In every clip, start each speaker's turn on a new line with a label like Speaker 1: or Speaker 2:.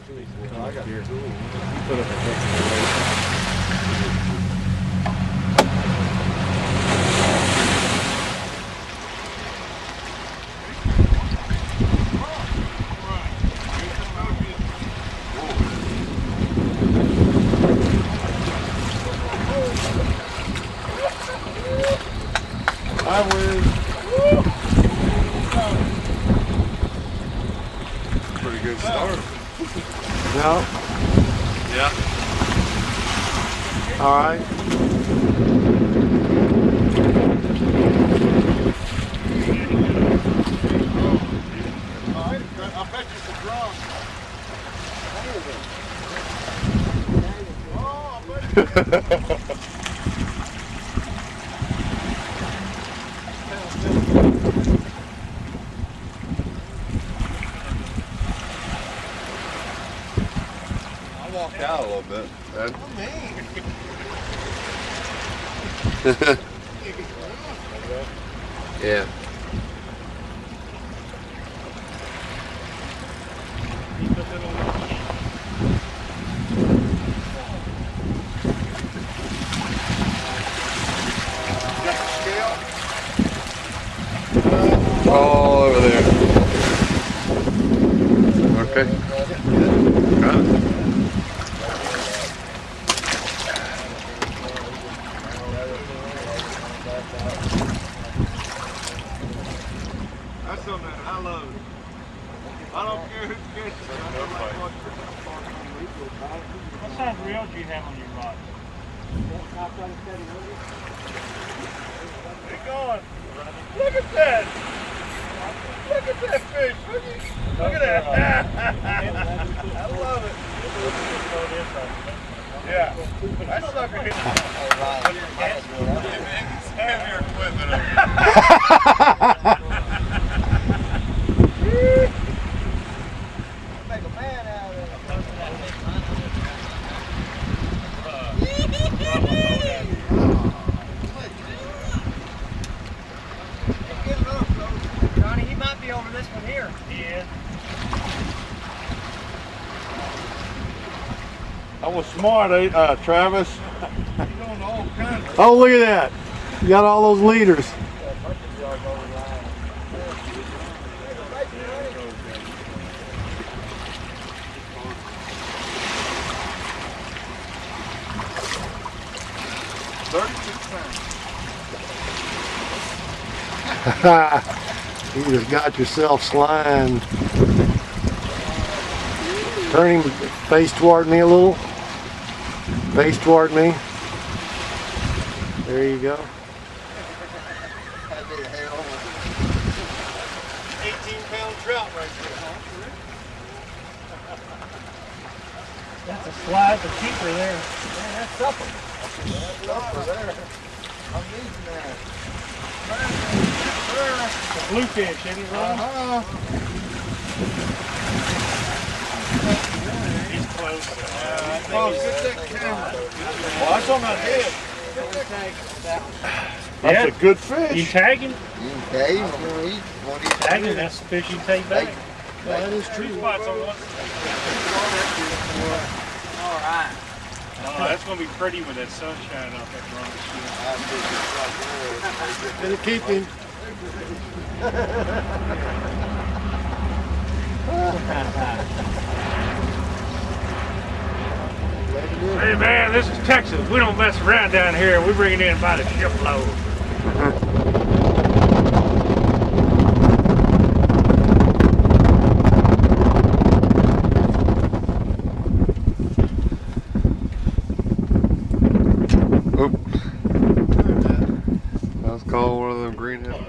Speaker 1: Come up here. Put up a head. I win. Pretty good start.
Speaker 2: No?
Speaker 1: Yeah.
Speaker 2: All right.
Speaker 1: I bet you some drums. Oh, I bet you. Walked out a little bit.
Speaker 2: Yeah. All over there. Okay. Got it.
Speaker 1: That's something that I love. I don't care who catches it. I don't like watching.
Speaker 3: What size reel do you have on your rod?
Speaker 1: They're going. Look at that. Look at that fish. Look at that. I love it. Yeah. That sucker hit. Have your equipment over. Make a man out of it.
Speaker 3: Johnny, he might be over this one here. He is.
Speaker 1: I was smart, Travis.
Speaker 2: Oh, look at that. You got all those leaders. You just got yourself slimed. Turn him face toward me a little. Face toward me. There you go.
Speaker 1: 18-pound trout right there.
Speaker 3: That's a slide for keeper there. Man, that's supple.
Speaker 1: That's upper there. I'm using that.
Speaker 3: The bluefish, isn't he, Ron? He's close.
Speaker 1: Close. Get that camera. Well, that's on my head. That's a good fish.
Speaker 3: You tag him?
Speaker 4: You can tag him if you want to eat. Want to eat
Speaker 3: Tag him, that's the fish you take back.
Speaker 1: Well, that is true.
Speaker 3: Spots on one. All right. Oh, that's going to be pretty with that sunshine off that bronze.
Speaker 2: Gonna keep him.
Speaker 3: Hey man, this is Texas. We don't mess around down here. We bring it in by the shipload.
Speaker 2: That was called one of them greenhouse.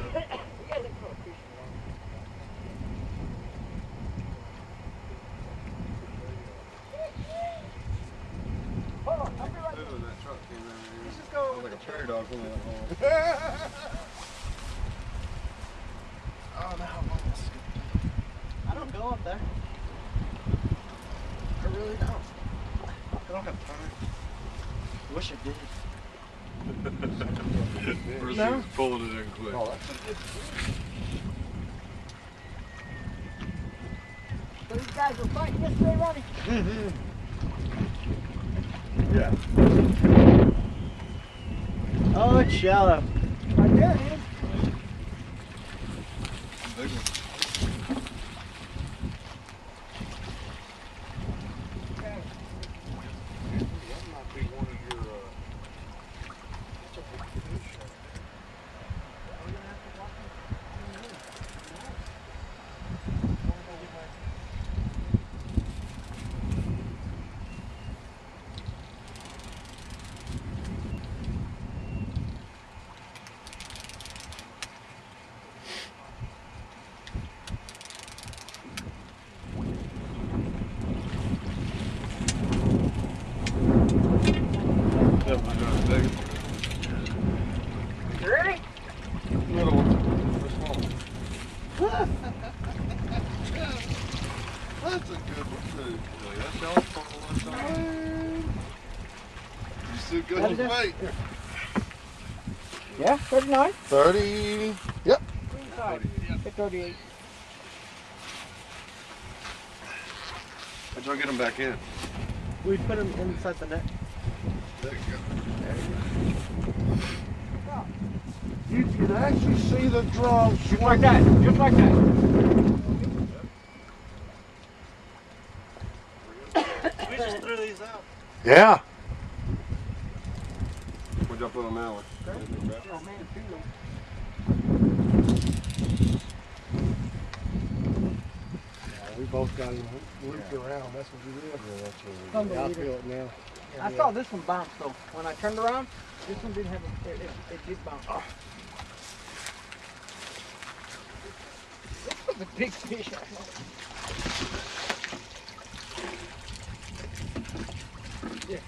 Speaker 1: Like a prairie dog pulling that hole. Oh, no.
Speaker 4: I don't go up there. I really don't. I don't have time. Wish I did.
Speaker 1: No. Pulling it in quick.
Speaker 4: Oh, that's a good fish. these guys were fighting yesterday, Ronnie?
Speaker 1: Yeah.
Speaker 4: Oh, it's shallow. Right there it is.
Speaker 1: Big one. Definitely not big.
Speaker 4: You ready?
Speaker 1: Little one. Or small one. That's a good one too. That's y'all fucking You still good on the weight?
Speaker 4: Yeah, 39.
Speaker 1: 30. Yep.
Speaker 4: 38.
Speaker 1: How'd y'all get them back in?
Speaker 4: We put them inside the net.
Speaker 1: There you go.
Speaker 2: You can actually see the drum.
Speaker 4: Just like that. Just like that. We just threw these out.
Speaker 2: Yeah.
Speaker 1: What'd y'all put on that one?
Speaker 4: Oh, man, too.
Speaker 2: We both got him looped around. That's what we did. Yeah, that's what we did. I feel it now.
Speaker 4: I saw this one bounce though. When I turned around, this one didn't have it did bounce. This was a big fish. Yeah.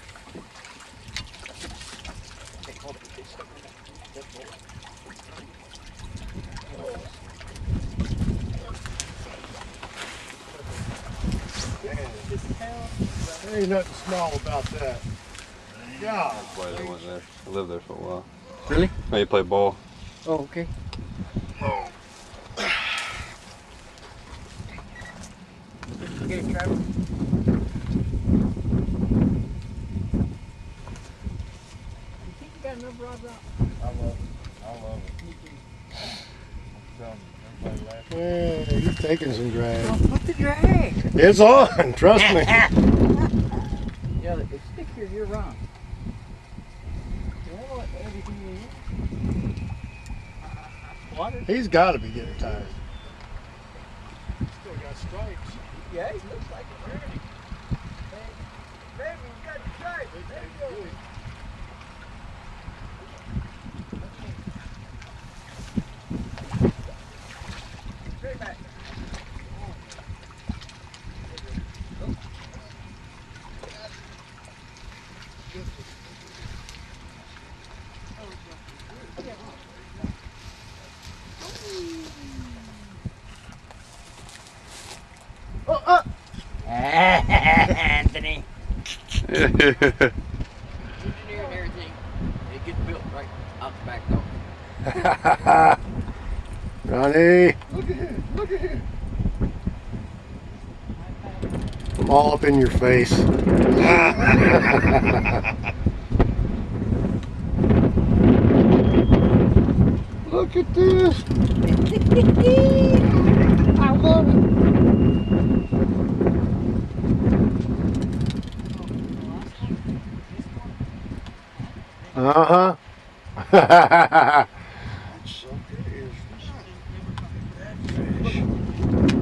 Speaker 2: There ain't nothing small about that. Yeah.
Speaker 1: That's why they went there. I lived there for a while.
Speaker 4: Really?
Speaker 1: Now you play ball.
Speaker 4: Oh, okay. Get it, Travis. You think you got enough rods out?
Speaker 1: I love it. I love it. I'm telling you, everybody laughing.
Speaker 2: Yeah, he's taking some drag.
Speaker 4: Oh, put the drag.
Speaker 2: It's on, trust me.
Speaker 4: Yeah, it's stickier year round. Well, everything in water.
Speaker 2: He's got to be getting tired. Still got stripes.
Speaker 4: Yeah, he looks like it. Baby, you got the stripes. There you go. Straight back. Anthony. Engineer and everything. They get built right out the back door.
Speaker 2: Ronnie,
Speaker 1: Look at him. Look at him.
Speaker 2: I'm all up in your face. Look at this.
Speaker 4: I love it.
Speaker 2: Uh-huh.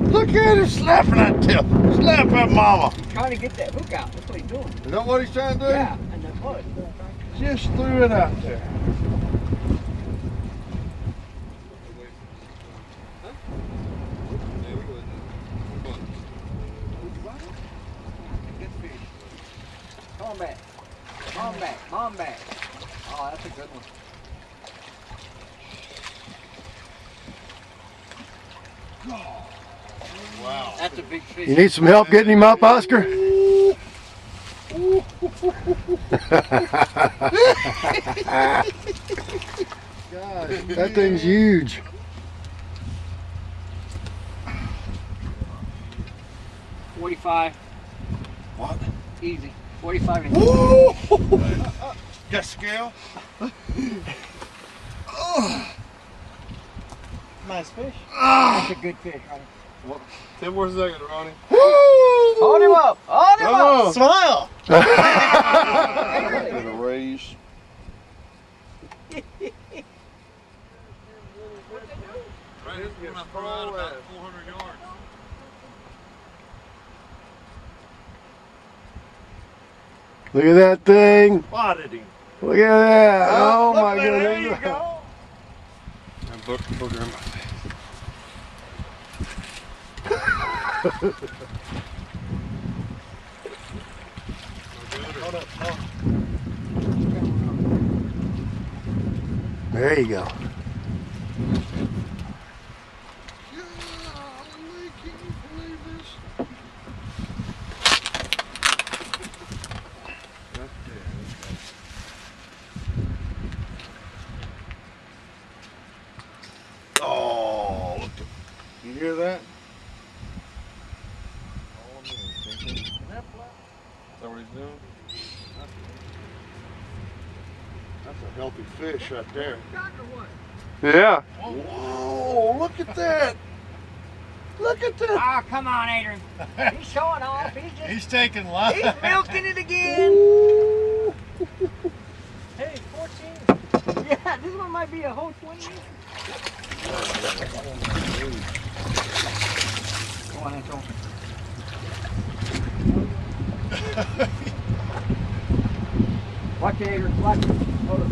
Speaker 2: Look at him slapping that tail. Slap that mama.
Speaker 4: Trying to get that hook out. That's what he's doing.
Speaker 1: Is that what he's trying to do?
Speaker 4: Yeah, and the mud.
Speaker 2: Just threw it out there.
Speaker 4: Come on back. Come on back. Come on back. Oh, that's a good one.
Speaker 1: Wow.
Speaker 4: That's a big fish.
Speaker 2: You need some help getting him up, Oscar? That thing's huge.
Speaker 4: 45.
Speaker 1: What?
Speaker 4: Easy. 45 inches.
Speaker 1: Woo! Got scale?
Speaker 2: Nice fish.
Speaker 4: That's a good fish, Ronnie.
Speaker 2: What? 10 more seconds, Ronnie.
Speaker 4: Hold him up! Hold him up!
Speaker 2: Smile!
Speaker 1: Gonna raise.
Speaker 3: Right, this is when I throw out about 400 yards.
Speaker 2: Look at that thing.
Speaker 3: Spotted him.
Speaker 2: Look at that. Oh
Speaker 3: Look
Speaker 2: my
Speaker 3: at that,
Speaker 2: goodness.
Speaker 3: there you go.
Speaker 2: Booger in my face. There you go.
Speaker 1: Oh, look. You hear that?
Speaker 2: Is that what he's doing?
Speaker 1: That's a healthy fish right there.
Speaker 2: Yeah.
Speaker 1: Whoa, look at that. Look at that.
Speaker 4: Ah, come on, Adrian. He's showing off.
Speaker 3: He's taking line.
Speaker 4: He's milking it again.
Speaker 3: Hey, 14.
Speaker 4: Yeah, this one might be a whole 20 inches. Come on, Anton. Watch it, Adrian. Watch it. Hold it.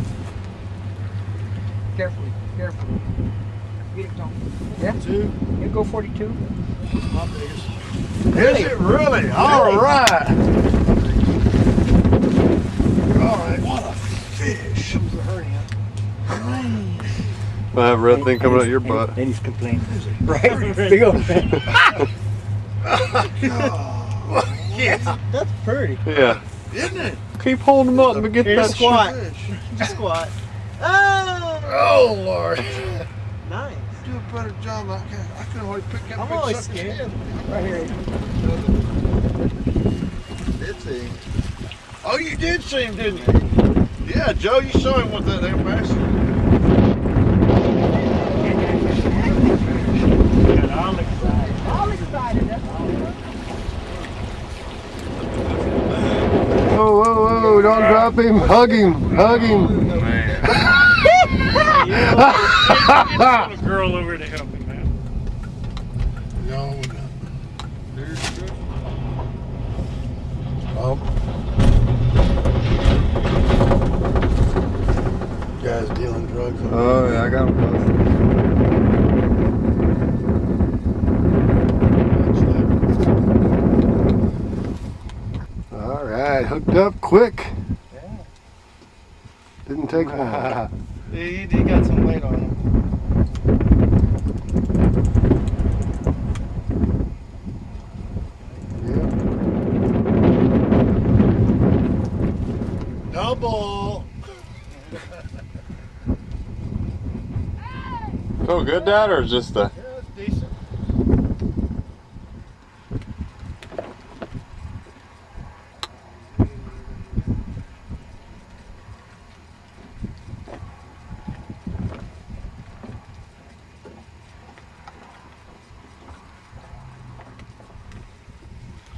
Speaker 4: Carefully. Carefully. Get it, Tom. Yeah?
Speaker 1: 2.
Speaker 4: You go 42.
Speaker 1: My biggest. Is it really? All right. All right. What a fish.
Speaker 2: That red thing coming out your butt.
Speaker 4: And he's complaining. Right? Big old thing.
Speaker 1: Yeah.
Speaker 2: That's pretty. Yeah.
Speaker 1: Isn't it?
Speaker 2: Keep holding them up and get
Speaker 1: Here's
Speaker 2: that
Speaker 1: squat.
Speaker 2: shit.
Speaker 1: Just squat.
Speaker 2: Oh
Speaker 1: Lord.
Speaker 2: nice.
Speaker 1: Do a better job. I couldn't hardly pick that
Speaker 2: I'm
Speaker 1: big
Speaker 2: always
Speaker 1: sucker's
Speaker 2: scared.
Speaker 1: head.
Speaker 4: Right here, Adrian.
Speaker 1: Did see him. Oh, you did see him, didn't you? Yeah, Joe, you saw him with that ambassador.
Speaker 3: All excited.
Speaker 4: All excited, that's all.
Speaker 2: Whoa, whoa, whoa, don't drop him. Hug him. Hug him.
Speaker 3: Get a little girl over to help him out.
Speaker 1: No.
Speaker 2: Oh.
Speaker 1: Guys dealing drugs.
Speaker 2: Oh, yeah, I got him busted. All right, hooked up quick.
Speaker 5: Yeah.
Speaker 2: Didn't take long.
Speaker 5: He got some weight on him.
Speaker 1: Double.
Speaker 2: Feel good, Dad, or just the?
Speaker 1: Yeah, that's decent.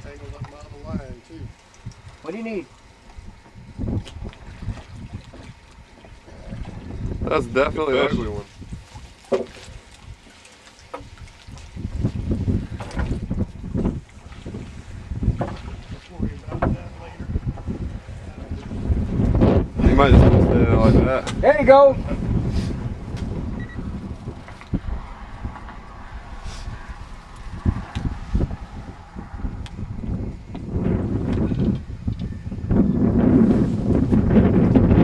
Speaker 2: Tangled up by the line, too.
Speaker 4: What do you need?
Speaker 2: That's definitely an ugly one. You might just stay there like that.
Speaker 4: There you go.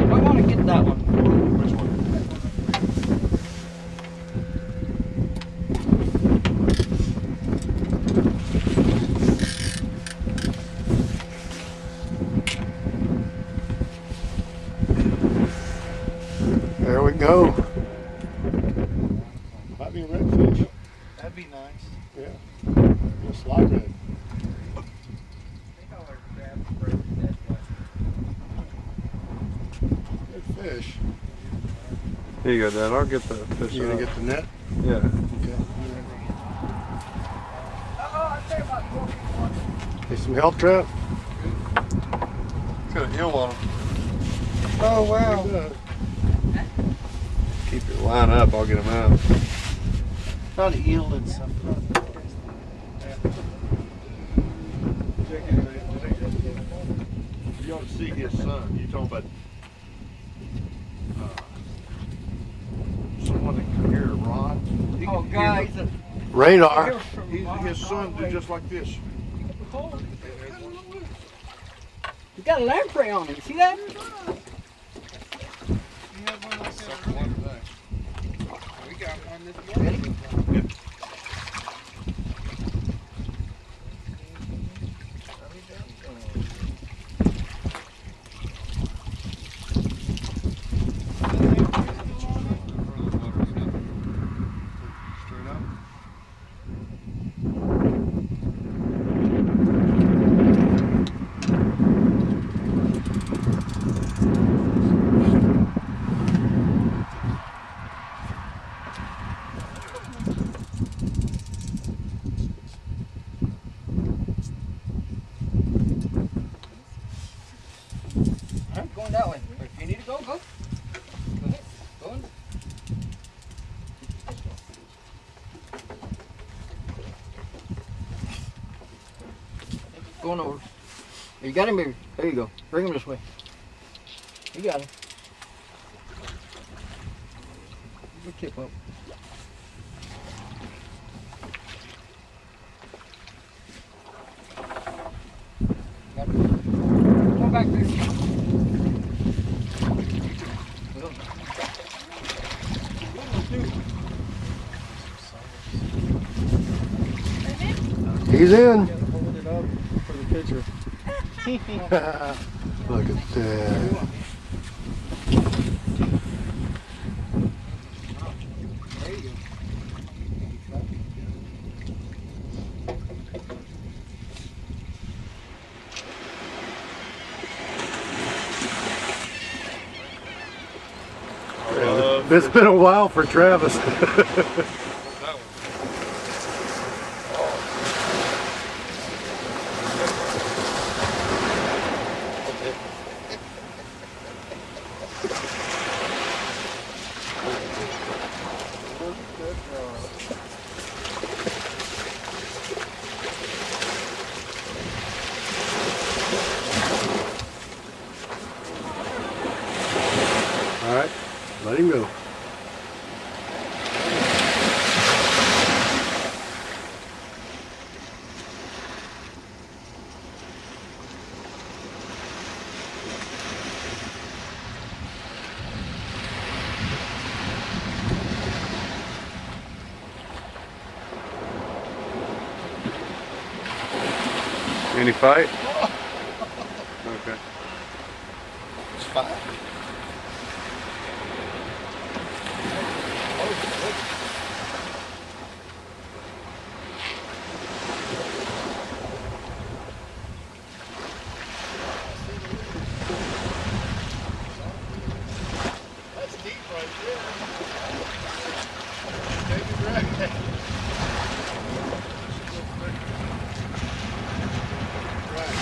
Speaker 4: I want to get that one.
Speaker 1: Which one?
Speaker 2: There we go.
Speaker 1: Might be a redfish.
Speaker 5: That'd be nice.
Speaker 1: Yeah. Just like that.
Speaker 2: fish.
Speaker 6: Here you go, Dad. I'll get the fish.
Speaker 2: You gonna get the net?
Speaker 6: Yeah.
Speaker 2: Okay. Need some help, Trev?
Speaker 6: It's got a heel on him.
Speaker 2: Oh, wow.
Speaker 6: Keep your line up. I'll get him out.
Speaker 5: Not an eel and something.
Speaker 1: You ought to see his son. You talking about someone that can hear a rod? He
Speaker 4: Oh,
Speaker 1: can
Speaker 4: God,
Speaker 1: hear
Speaker 2: Radar.
Speaker 1: his son do just like this.
Speaker 4: He's got a lamprey on him. See that?
Speaker 5: We got one this morning.
Speaker 4: I'm going that way. If you need to go, go. Go ahead. Go on. Going over. You got him, baby. There you go. Bring him this way. You got him. Good tip up. Got him. Come back, baby.
Speaker 2: He's in.
Speaker 5: Hold it up for the picture.
Speaker 2: Look at that.
Speaker 4: There you go.
Speaker 2: It's been a while for Travis. All right, let him go.
Speaker 6: Any fight? Okay.
Speaker 5: It's fine.
Speaker 1: That's deep right there. Take it right. Right.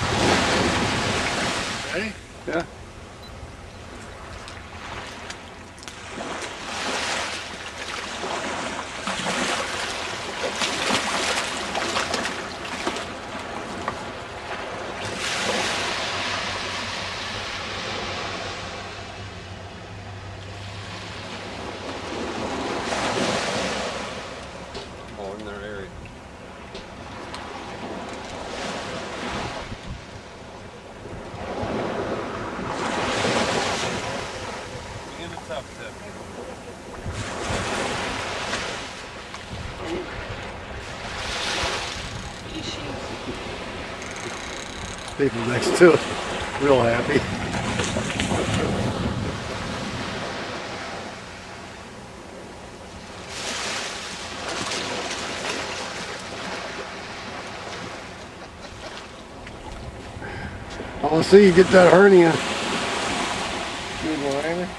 Speaker 1: Ready?
Speaker 6: Yeah. Oh, in their area. In the top step.
Speaker 2: People next to it, real happy. I want to see you get that hernia.
Speaker 5: Good one, ain't it?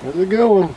Speaker 2: How's it going?